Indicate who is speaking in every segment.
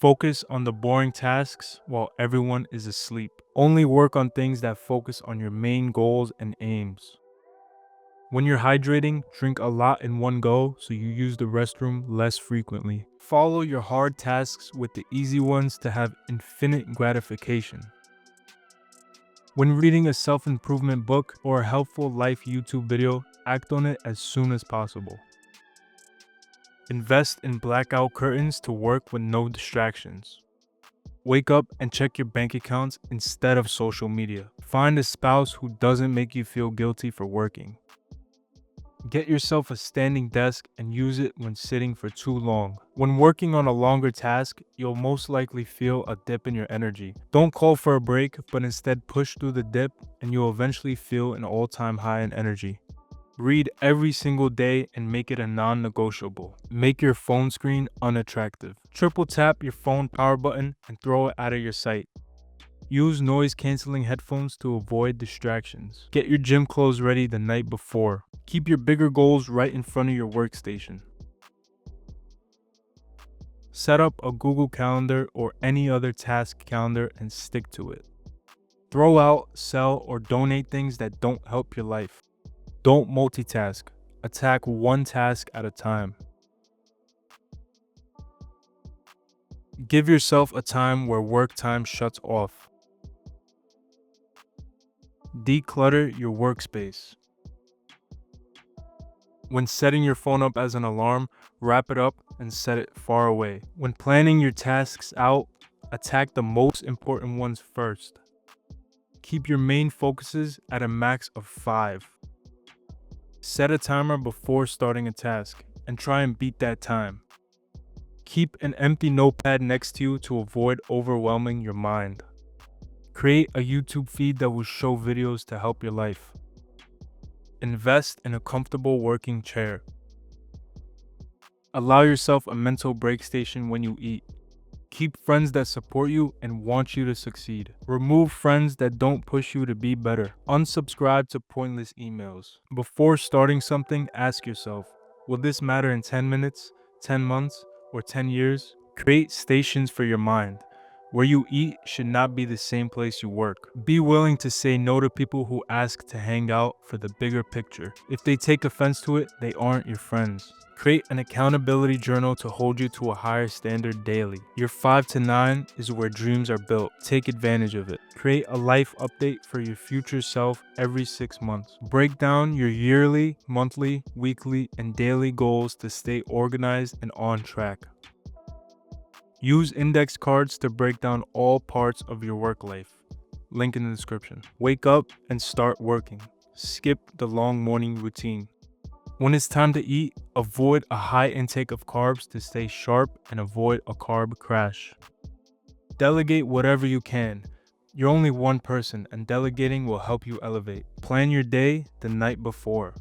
Speaker 1: Focus on the boring tasks while everyone is asleep. Only work on things that focus on your main goals and aims. When you're hydrating, drink a lot in one go so you use the restroom less frequently. Follow your hard tasks with the easy ones to have infinite gratification. When reading a self-improvement book or a helpful life YouTube video, act on it as soon as possible. Invest in blackout curtains to work with no distractions. Wake up and check your bank accounts instead of social media. Find a spouse who doesn't make you feel guilty for working. Get yourself a standing desk and use it when sitting for too long. When working on a longer task, you'll most likely feel a dip in your energy. Don't call for a break, but instead push through the dip and you'll eventually feel an all-time high in energy. Read every single day and make it a non-negotiable. Make your phone screen unattractive. Triple tap your phone power button and throw it out of your sight. Use noise-canceling headphones to avoid distractions. Get your gym clothes ready the night before. Keep your bigger goals right in front of your workstation. Set up a Google Calendar or any other task calendar and stick to it. Throw out, sell, or donate things that don't help your life. Don't multitask. Attack one task at a time. Give yourself a time where work time shuts off. Declutter your workspace. When setting your phone up as an alarm, wrap it up and set it far away. When planning your tasks out, attack the most important ones first. Keep your main focuses at a max of 5. Set a timer before starting a task and try and beat that time. Keep an empty notepad next to you to avoid overwhelming your mind. Create a YouTube feed that will show videos to help your life. Invest in a comfortable working chair. Allow yourself a mental break station when you eat. Keep friends that support you and want you to succeed. Remove friends that don't push you to be better. Unsubscribe to pointless emails. Before starting something, ask yourself, will this matter in 10 minutes, 10 months, or 10 years? Create stations for your mind. Where you eat should not be the same place you work. Be willing to say no to people who ask to hang out for the bigger picture. If they take offense to it, they aren't your friends. Create an accountability journal to hold you to a higher standard daily. Your 5 to 9 is where dreams are built. Take advantage of it. Create a life update for your future self every 6 months. Break down your yearly, monthly, weekly, and daily goals to stay organized and on track. Use index cards to break down all parts of your work life. Link in the description. Wake up and start working. Skip the long morning routine. When it's time to eat, avoid a high intake of carbs to stay sharp and avoid a carb crash. Delegate whatever you can. You're only one person and delegating will help you elevate. Plan your day the night before.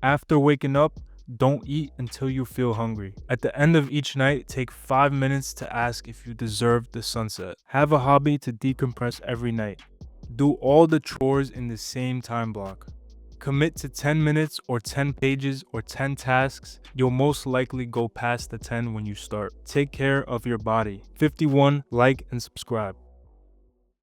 Speaker 1: After waking up, don't eat until you feel hungry. At the end of each night, take 5 minutes to ask if you deserve the sunset. Have a hobby to decompress every night. Do all the chores in the same time block. Commit to 10 minutes or 10 pages or 10 tasks. You'll most likely go past the 10 when you start. Take care of your body. 51, like and subscribe.